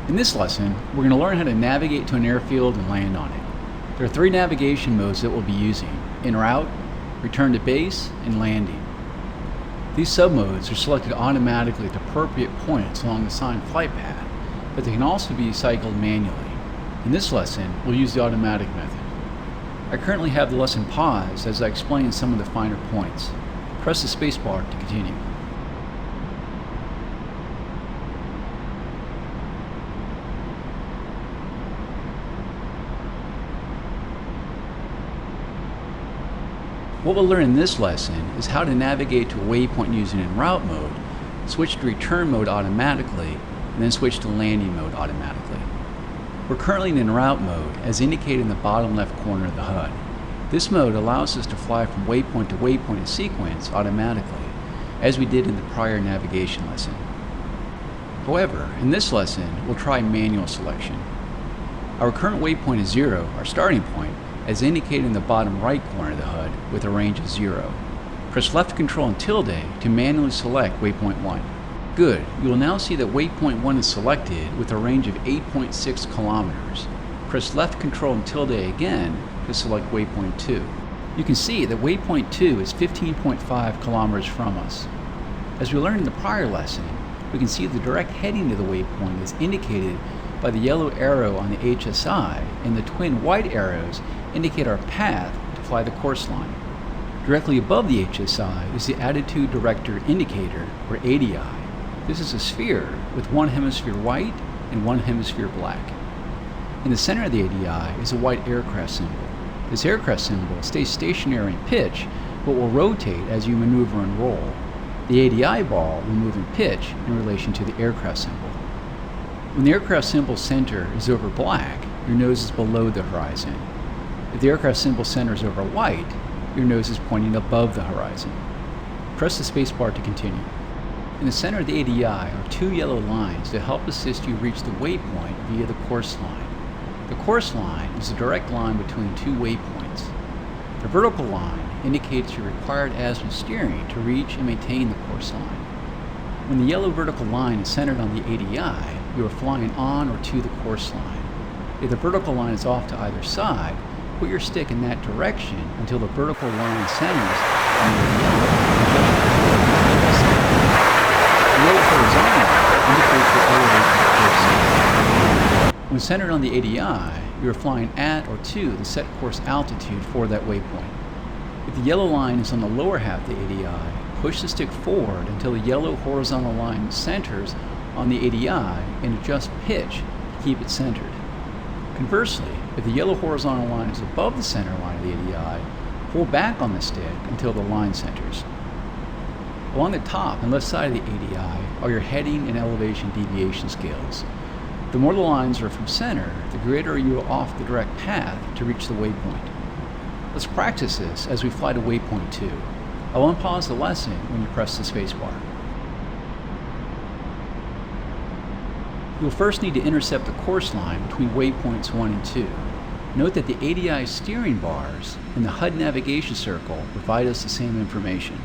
In this lesson, we're going to learn how to navigate to an airfield and land on it. There are 3 navigation modes that we'll be using: en route, return to base, and landing. These submodes are selected automatically at the appropriate points along the assigned flight path, but they can also be cycled manually. In this lesson, we'll use the automatic method. I currently have the lesson paused as I explain some of the finer points. Press the spacebar to continue. What we'll learn in this lesson is how to navigate to a waypoint using en route mode, switch to return mode automatically, and then switch to landing mode automatically. We're currently in en route mode as indicated in the bottom left corner of the HUD. This mode allows us to fly from waypoint to waypoint in sequence automatically, as we did in the prior navigation lesson. However, in this lesson, we'll try manual selection. Our current waypoint is 0, our starting point, as indicated in the bottom right corner of the HUD with a range of 0. Press left control and tilde to manually select waypoint 1. Good, you will now see that waypoint 1 is selected with a range of 8.6 kilometers. Press left control and tilde again to select waypoint 2. You can see that waypoint 2 is 15.5 kilometers from us. As we learned in the prior lesson, we can see the direct heading to the waypoint is indicated by the yellow arrow on the HSI, and the twin white arrows indicate our path to fly the course line. Directly above the HSI is the Attitude Director Indicator, or ADI. This is a sphere with one hemisphere white and one hemisphere black. In the center of the ADI is a white aircraft symbol. This aircraft symbol stays stationary in pitch, but will rotate as you maneuver and roll. The ADI ball will move in pitch in relation to the aircraft symbol. When the aircraft symbol center is over black, your nose is below the horizon. If the aircraft symbol center is over white, your nose is pointing above the horizon. Press the spacebar to continue. In the center of the ADI are 2 yellow lines to help assist you reach the waypoint via the course line. The course line is a direct line between 2 waypoints. The vertical line indicates your required azimuth steering to reach and maintain the course line. When the yellow vertical line is centered on the ADI, you are flying on or to the course line. If the vertical line is off to either side, put your stick in that direction until the vertical line centers on the yellow The yellow horizontal line indicates your elevation to course line. When centered on the ADI, you are flying at or to the set course altitude for that waypoint. If the yellow line is on the lower half of the ADI, push the stick forward until the yellow horizontal line centers on the ADI and adjust pitch to keep it centered. Conversely, if the yellow horizontal line is above the center line of the ADI, pull back on the stick until the line centers. Along the top and left side of the ADI are your heading and elevation deviation scales. The more the lines are from center, the greater you are off the direct path to reach the waypoint. Let's practice this as we fly to waypoint 2. I will unpause the lesson when you press the spacebar. You'll first need to intercept the course line between waypoints 1 and 2. Note that the ADI steering bars and the HUD navigation circle provide us the same information.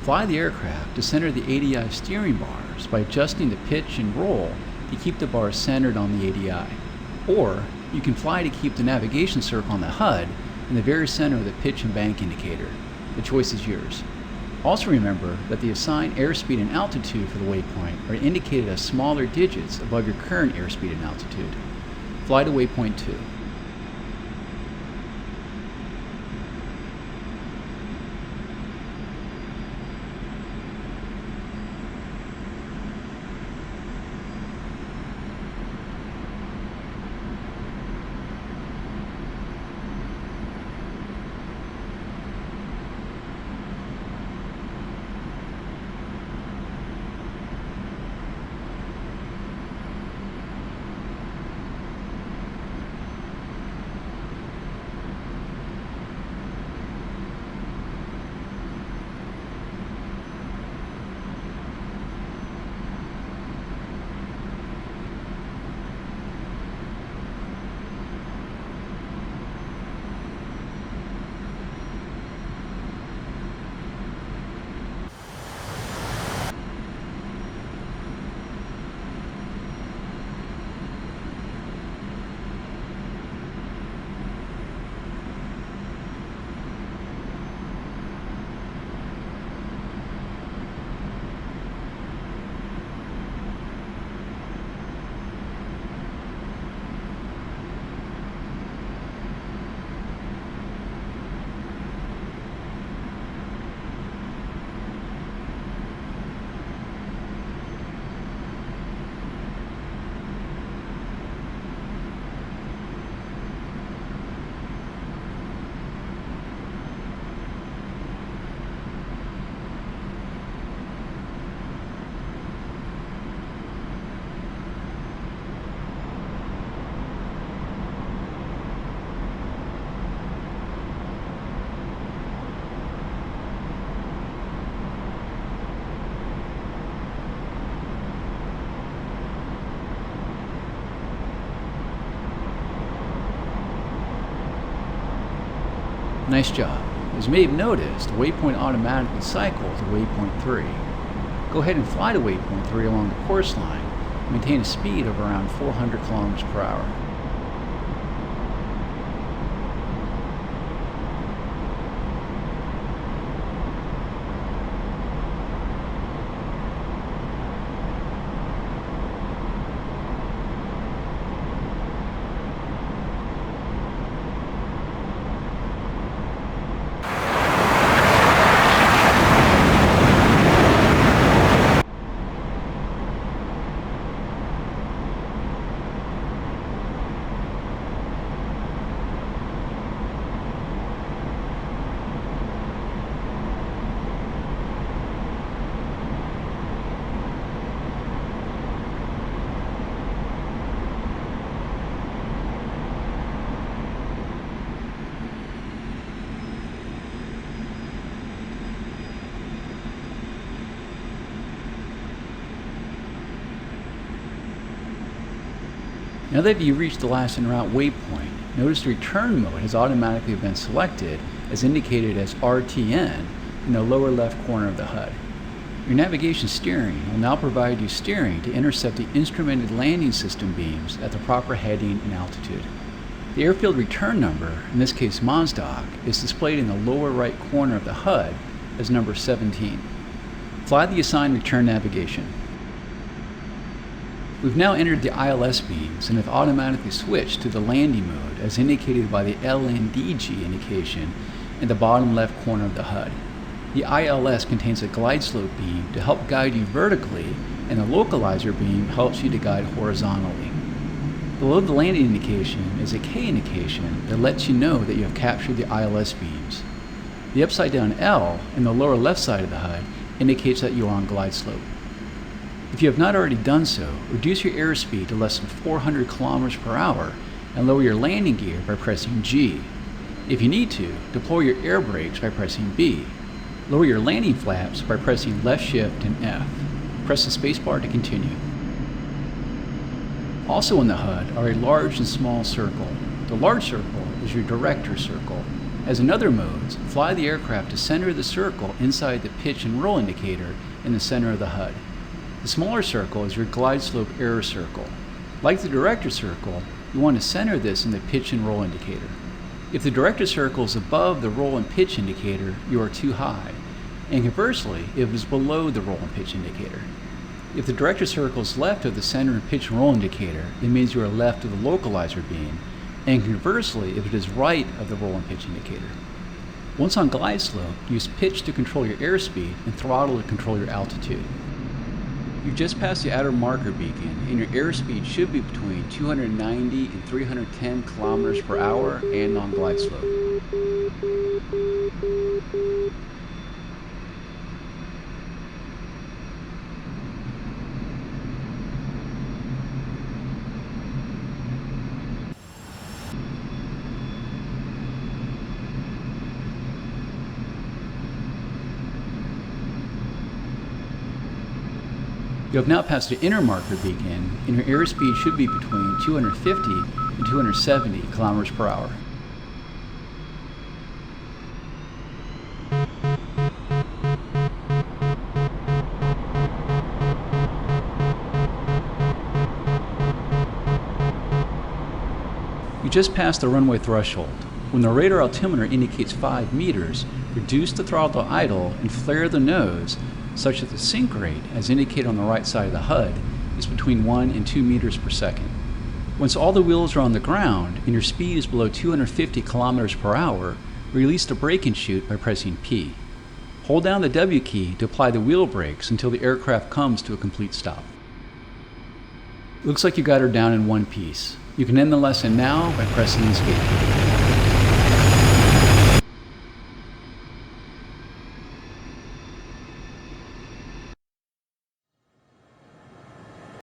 Fly the aircraft to center the ADI steering bars by adjusting the pitch and roll to keep the bars centered on the ADI. Or, you can fly to keep the navigation circle on the HUD in the very center of the pitch and bank indicator. The choice is yours. Also remember that the assigned airspeed and altitude for the waypoint are indicated as smaller digits above your current airspeed and altitude. Fly to waypoint 2. Nice job. As you may have noticed, Waypoint automatically cycled to Waypoint 3. Go ahead and fly to Waypoint 3 along the course line. Maintain a speed of around 400 kilometers per hour. Now that you've reached the last en route waypoint, notice the return mode has automatically been selected as indicated as RTN in the lower left corner of the HUD. Your navigation steering will now provide you steering to intercept the instrumented landing system beams at the proper heading and altitude. The airfield return number, in this case MOSDOC, is displayed in the lower right corner of the HUD as number 17. Fly the assigned return navigation. We've now entered the ILS beams and have automatically switched to the landing mode as indicated by the LNDG indication in the bottom left corner of the HUD. The ILS contains a glide slope beam to help guide you vertically, and the localizer beam helps you to guide horizontally. Below the landing indication is a K indication that lets you know that you have captured the ILS beams. The upside down L in the lower left side of the HUD indicates that you are on glide slope. If you have not already done so, reduce your airspeed to less than 400 kilometers per hour and lower your landing gear by pressing G. If you need to, deploy your air brakes by pressing B. Lower your landing flaps by pressing left shift and F. Press the spacebar to continue. Also in the HUD are a large and small circle. The large circle is your director circle. As in other modes, fly the aircraft to center the circle inside the pitch and roll indicator in the center of the HUD. The smaller circle is your glide slope error circle. Like the director circle, you want to center this in the pitch and roll indicator. If the director circle is above the roll and pitch indicator, you are too high, and conversely, if it is below the roll and pitch indicator. If the director circle is left of the center and pitch and roll indicator, it means you are left of the localizer beam, and conversely, if it is right of the roll and pitch indicator. Once on glide slope, use pitch to control your airspeed and throttle to control your altitude. You've just passed the outer marker beacon, and your airspeed should be between 290 and 310 kilometers per hour and on glide slope. You have now passed the inner marker beacon, and your airspeed should be between 250 and 270 kilometers per hour. You just passed the runway threshold. When the radar altimeter indicates 5 meters, reduce the throttle to idle and flare the nose such that the sink rate, as indicated on the right side of the HUD, is between 1 and 2 meters per second. Once all the wheels are on the ground and your speed is below 250 kilometers per hour, release the brake and chute by pressing P. Hold down the W key to apply the wheel brakes until the aircraft comes to a complete stop. Looks like you got her down in one piece. You can end the lesson now by pressing the escape key.